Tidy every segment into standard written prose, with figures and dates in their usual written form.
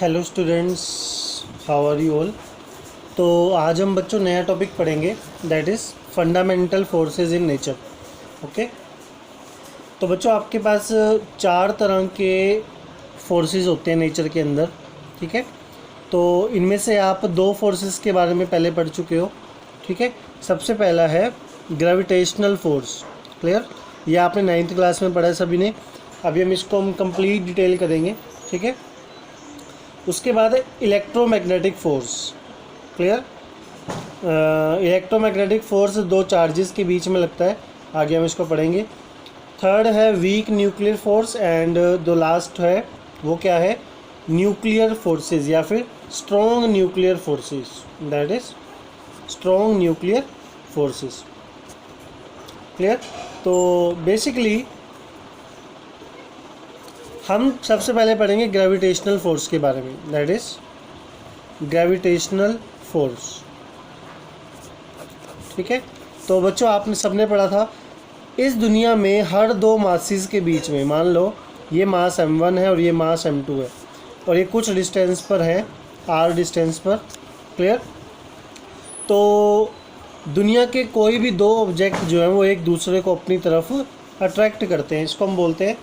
Hello students, how are you all. तो आज हम बच्चों नया टॉपिक पढ़ेंगे, that is fundamental forces in nature. Okay, तो बच्चों आपके पास चार तरह के फोर्सेस होते हैं नेचर के अंदर। ठीक है, तो इनमें से आप दो फोर्सेस के बारे में पहले पढ़ चुके हो। ठीक है, सबसे पहला है ग्रेविटेशनल फोर्स। क्लियर, ये आपने 9th क्लास में पढ़ा है सभी ने। अभी हम इसको कंप्लीट डिटेल करेंगे। ठीक है, उसके बाद है electromagnetic force. Clear, electromagnetic force दो चार्जेस के बीच में लगता है, आगे हम इसको पढ़ेंगे। थर्ड है week nuclear force and the last है वो क्या है, न्यूक्लियर फोर्सेस या फिर strong nuclear forces, that is strong nuclear forces. Clear, तो बेसिकली हम सबसे पहले पढ़ेंगे ग्रेविटेशनल फोर्स के बारे में, दैट इज ग्रेविटेशनल फोर्स। ठीक है, तो बच्चों आपने सबने पढ़ा था, इस दुनिया में हर दो मासेस के बीच में, मान लो ये मास m1 है और ये मास m2 है, और ये कुछ डिस्टेंस पर है, r डिस्टेंस पर। क्लियर, तो दुनिया के कोई भी दो ऑब्जेक्ट जो है वो एक दूसरे को अपनी तरफ अट्रैक्ट करते हैं, इसको हम बोलते हैं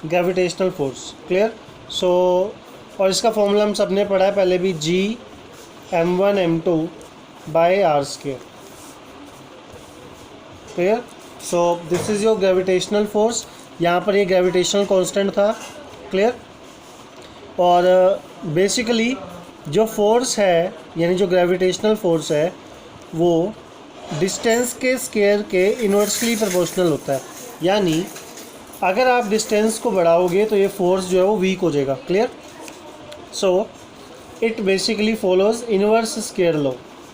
ग्रेविटेशनल फोर्स। क्लियर, सो और इसका फॉर्मूला हम सबने पढ़ा है पहले भी, G m1 m2 by r square. Clear, so this is your gravitational force. यहाँ पर ये ग्रेविटेशनल कांस्टेंट था। क्लियर, और बेसिकली जो फोर्स है यानी जो ग्रेविटेशनल फोर्स है वो डिस्टेंस के स्क्वायर के इन्वर्सली प्रोपोर्शनल होता है, यानी अगर आप डिस्टेंस को बढ़ाओगे तो ये फोर्स जो है वो वीक हो जाएगा। Clear, so it basically follows inverse square law.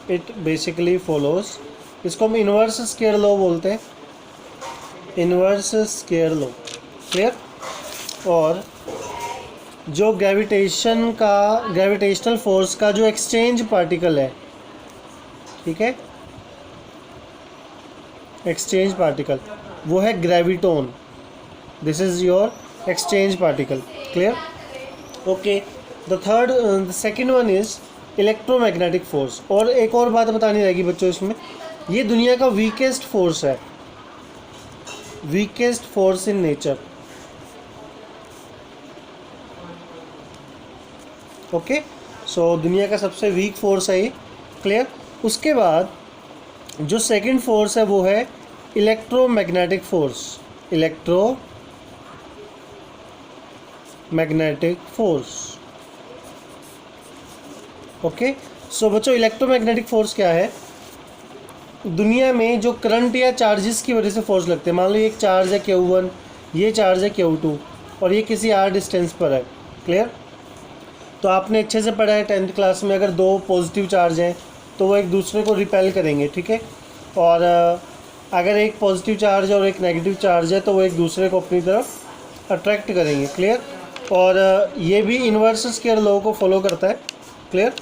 It basically follows, इसको हम इन्वर्स स्क्वायर लॉ बोलते हैं, इन्वर्स स्क्वायर लॉ। क्लियर, और जो ग्रेविटेशनल फोर्स का जो एक्सचेंज पार्टिकल है, ठीक है, एक्सचेंज पार्टिकल वो है graviton. This is your exchange particle. Clear, okay. The second one is electromagnetic force. और एक और बात बतानी रहेगी बच्चों इसमें, ये दुनिया का वीकेस्ट फोर्स है, weakest force in nature. Okay, so दुनिया का सबसे वीक फोर्स है ये। क्लियर, उसके बाद जो सेकंड फोर्स है वो है electromagnetic force, electromagnetic force. Okay, so बच्चों इलेक्ट्रोमैग्नेटिक फोर्स क्या है, दुनिया में जो करंट या चार्जेस की वजह से फोर्स लगते हैं, मान लो एक चार्ज है Q1, ये चार्ज है Q2 और ये किसी r डिस्टेंस पर है। क्लियर, तो आपने अच्छे से पढ़ा है 10th क्लास में, अगर दो पॉजिटिव चार्ज हैं तो वो एक दूसरे को रिपेल करेंगे। ठीक है, और अगर एक पॉजिटिव चार्ज और एक नेगेटिव चार्ज है तो वो एक दूसरे को अपनी तरफ अट्रैक्ट करेंगे। क्लियर, और ये भी इन्वर्स स्क्वायर लॉ को फॉलो करता है। क्लियर,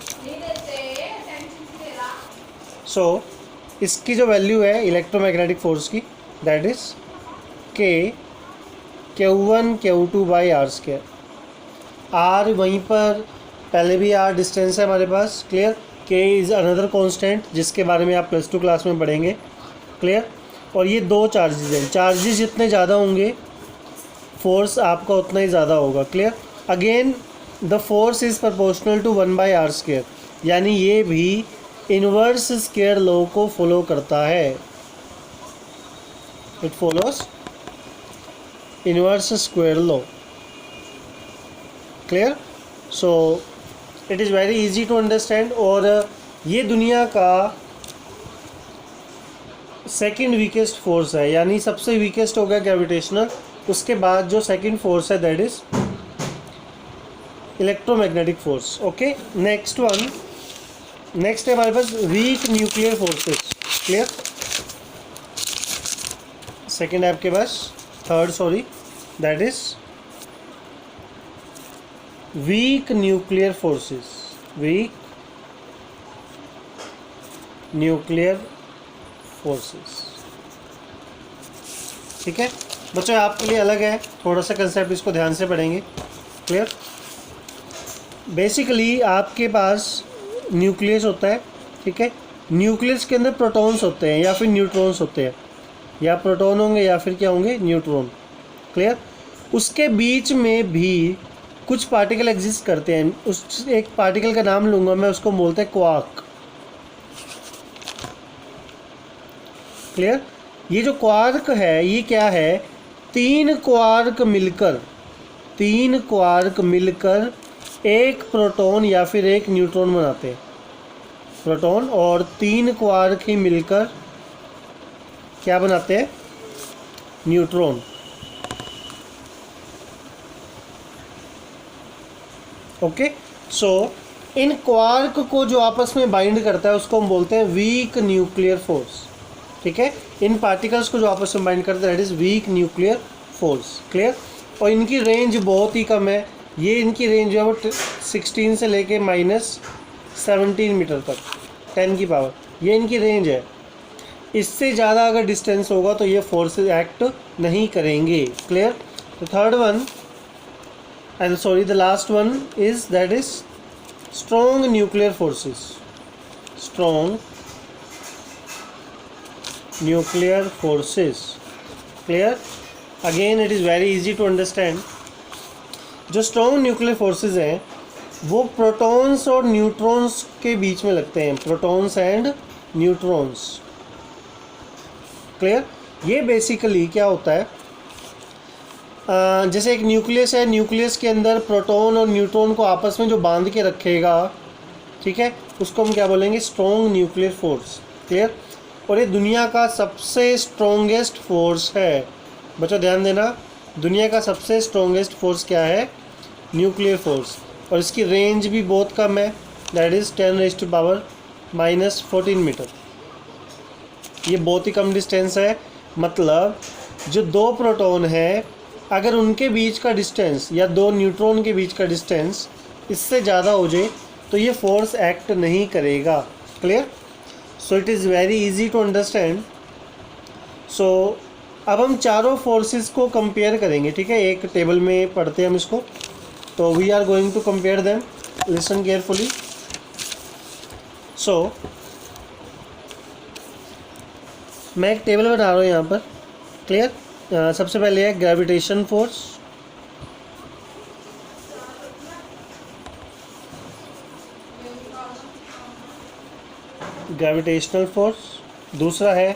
सो इसकी जो वैल्यू है इलेक्ट्रोमैग्नेटिक फोर्स की, that is Q1 Q2 by r square. r वहीं पर पहले भी r डिस्टेंस है हमारे पास। Clear, k is another constant जिसके बारे में आप +2 क्लास में पढ़ेंगे। क्लियर, और ये दो चार्जेस हैं, चार्जेस जितने ज़्यादा होंगे फोर्स आपका उतना ही ज़्यादा होगा। Clear, again the force is proportional to 1 by r square, यानी ये भी इन्वर्स स्क्वायर लॉ को फॉलो करता है, it follows inverse square law. Clear, so it is very easy to understand. और ये दुनिया का सेकंड वीकेस्ट फोर्स है, यानी सबसे वीकेस्ट हो गया ग्रेविटेशनल, उसके बाद जो सेकंड फोर्स है that is electromagnetic force. Okay, next है हमारे पास weak nuclear forces. Clear, second है आपके पास, that is weak nuclear forces, weak nuclear forces. ठीक है बच्चों, आपके लिए अलग है थोड़ा सा कंसेप्ट, इसको ध्यान से पढ़ेंगे। क्लियर, बेसिकली आपके पास न्यूक्लियस होता है, ठीक है। न्यूक्लियस के अंदर प्रोटॉन्स होते हैं या फिर न्यूट्रॉन्स होते हैं, या प्रोटॉन होंगे या फिर क्या होंगे, न्यूट्रॉन। क्लियर। उसके बीच में भी कुछ पार्टिकल एग्जिस्ट करते हैं। उस एक पार्टिकल का नाम लूँगा मैं, उसको बोलते हैं क्वार्क। क्लियर। ये जो क्वार्क है ये क्या है, तीन क्वार्क मिलकर एक प्रोटॉन या फिर एक न्यूट्रॉन बनाते हैं। प्रोटॉन और तीन क्वार्क ही मिलकर क्या बनाते हैं, न्यूट्रॉन। ओके। सो इन क्वार्क को जो आपस में बाइंड करता है उसको हम बोलते हैं वीक न्यूक्लियर फोर्स, ठीक है। इन पार्टिकल्स को जो आपस में बाइंड करता है that is week nuclear force. Clear. और इनकी रेंज बहुत ही कम है। ये इनकी रेंज जो है वो 16 से लेके -17 मीटर तक, 10 की पावर, ये इनकी रेंज है। इससे ज़्यादा अगर डिस्टेंस होगा तो ये फोर्सेस एक्ट नहीं करेंगे। क्लियर। तो third one and sorry the last one is that is strong nuclear forces. Strong nuclear forces. Clear. Again it is very easy to understand. जो strong nuclear forces हैं वो protons और neutrons के बीच में लगते हैं, प्रोटॉन्स एंड न्यूट्रॉन्स। क्लियर। ये basically क्या होता है, जैसे एक न्यूक्लियस है, न्यूक्लियस के अंदर प्रोटॉन और न्यूट्रॉन को आपस में जो बांध के रखेगा, ठीक है, उसको हम क्या बोलेंगे, स्ट्रॉन्ग न्यूक्लियर फोर्स। क्लियर। और ये दुनिया का सबसे स्ट्रॉन्गेस्ट फोर्स है। बच्चों ध्यान देना, दुनिया का सबसे स्ट्रॉन्गेस्ट फोर्स क्या है, न्यूक्लियर फोर्स। और इसकी रेंज भी बहुत कम है, दैट इज़ 10⁻⁻14 मीटर। ये बहुत ही कम डिस्टेंस है। मतलब जो दो प्रोटॉन है अगर उनके बीच का डिस्टेंस या दो न्यूट्रॉन के बीच का डिस्टेंस इससे ज़्यादा हो जाए तो ये फोर्स एक्ट नहीं करेगा। Clear. So it is very easy to understand. सो अब हम चारों फोर्सेस को कंपेयर करेंगे, ठीक है। एक टेबल में पढ़ते हैं हम इसको, तो we are going to compare them, listen carefully. So मैं एक टेबल बना रहा हूँ यहाँ पर। क्लियर। सबसे पहले है ग्रेविटेशन फोर्स, ग्रेविटेशनल फोर्स। दूसरा है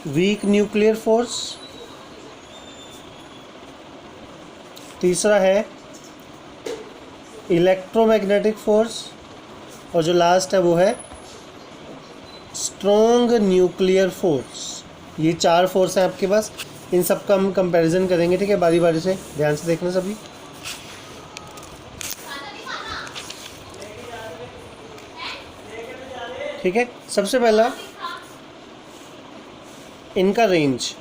वीक न्यूक्लियर फोर्स। तीसरा है इलेक्ट्रोमैग्नेटिक फोर्स। और जो लास्ट है वो है स्ट्रॉन्ग न्यूक्लियर फोर्स। ये चार फोर्स हैं आपके पास, इन सब का हम कंपैरिजन करेंगे, ठीक है, बारी बारी से। ध्यान से देखना सभी। ठीक है। सबसे पहला इनका रेंज।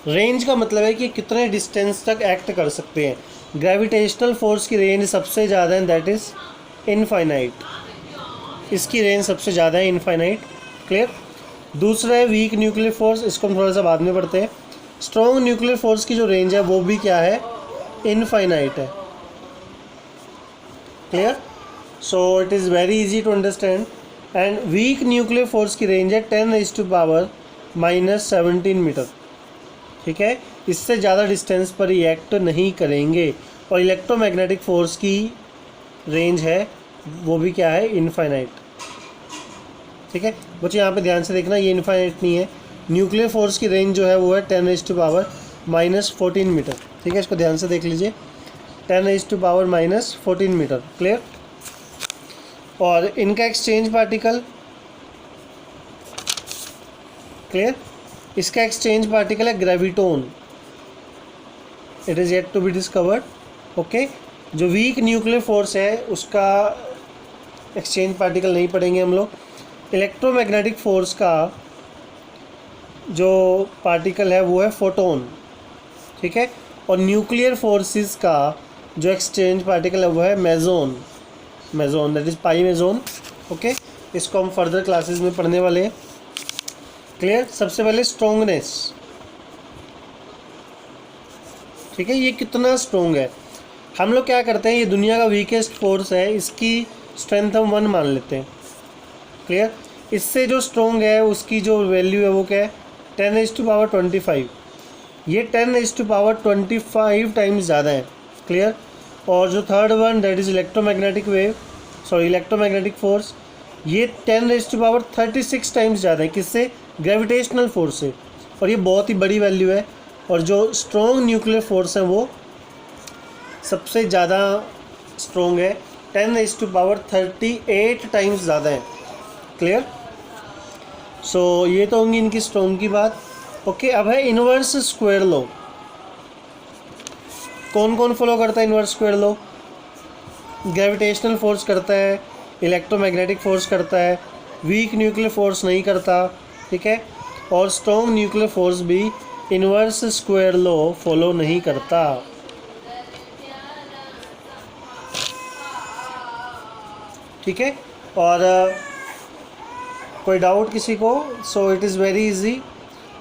रेंज का मतलब है कि कितने डिस्टेंस तक एक्ट कर सकते हैं। ग्रेविटेशनल फोर्स की रेंज सबसे ज़्यादा है, दैट इज़ इनफाइनाइट। इसकी रेंज सबसे ज़्यादा है, इनफाइनाइट। क्लियर। दूसरा है वीक न्यूक्लियर फोर्स, इसको हम थोड़ा सा बाद में पढ़ते हैं। स्ट्रॉन्ग न्यूक्लियर फोर्स की जो रेंज है वो भी क्या है, इनफाइनाइट है। Clear. So it is very easy to understand. And weak nuclear force की रेंज है 10⁻⁻17 मीटर, ठीक है। इससे ज़्यादा डिस्टेंस पर ही एक्ट नहीं करेंगे। और इलेक्ट्रोमैग्नेटिक फोर्स की रेंज है वो भी क्या है, इनफाइनाइट। ठीक है बच्चों, यहाँ पे ध्यान से देखना, ये इनफाइनाइट नहीं है। न्यूक्लियर फोर्स की रेंज जो है वो है 10⁻⁻14 मीटर, ठीक है। इसको ध्यान से देख लीजिए, 10⁻⁻14 मीटर। क्लियर। और इनका एक्सचेंज पार्टिकल, क्लियर, इसका एक्सचेंज पार्टिकल है graviton. It is yet to be discovered. Okay. जो वीक न्यूक्लियर फोर्स है उसका एक्सचेंज पार्टिकल नहीं पढ़ेंगे हम लोग। इलेक्ट्रोमैग्नेटिक फोर्स का जो पार्टिकल है वो है फोटोन, ठीक है। और न्यूक्लियर फोर्सेस का जो एक्सचेंज पार्टिकल है वो है मेजोन, मेजोन दैट इज़ पाई मेजोन। ओके। इसको हम फर्दर क्लासेस में पढ़ने वाले हैं। क्लियर। सबसे पहले स्ट्रॉन्गनेस, ठीक है, ये कितना स्ट्रॉन्ग है। हम लोग क्या करते हैं, ये दुनिया का वीकेस्ट फोर्स है, इसकी स्ट्रेंथ हम 1 मान लेते हैं। क्लियर। इससे जो स्ट्रॉन्ग है उसकी जो वैल्यू है वो क्या है, 10⁻25। ये 10⁻25 टाइम्स ज़्यादा है। क्लियर। और जो third one that is electromagnetic wave, sorry electromagnetic force, ये 10⁻36 टाइम्स ज़्यादा है। किससे? ग्रेविटेशनल फोर्स से। और ये बहुत ही बड़ी वैल्यू है। और जो स्ट्रॉन्ग न्यूक्लियर फोर्स है वो सबसे ज़्यादा स्ट्रॉन्ग है, 10⁻38 टाइम्स ज़्यादा है। क्लियर। सो ये तो होंगी इनकी स्ट्रॉन्ग की बात। ओके, अब है इनवर्स स्क्वायर लॉ। कौन कौन फॉलो करता है inverse square law? Gravitational force करता है, इलेक्ट्रोमैग्नेटिक फोर्स करता है, वीक न्यूक्लियर फोर्स नहीं करता। ठीक है। और स्ट्रॉन्ग न्यूक्लियर फोर्स भी इनवर्स स्क्वायर लॉ फॉलो नहीं करता। ठीक है। और कोई डाउट किसी को? सो इट इज़ वेरी इजी।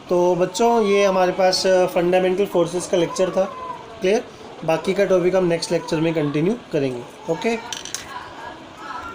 तो बच्चों ये हमारे पास फंडामेंटल फोर्सेस का लेक्चर था। क्लियर। बाकी का टॉपिक हम नेक्स्ट लेक्चर में कंटिन्यू करेंगे। ओके।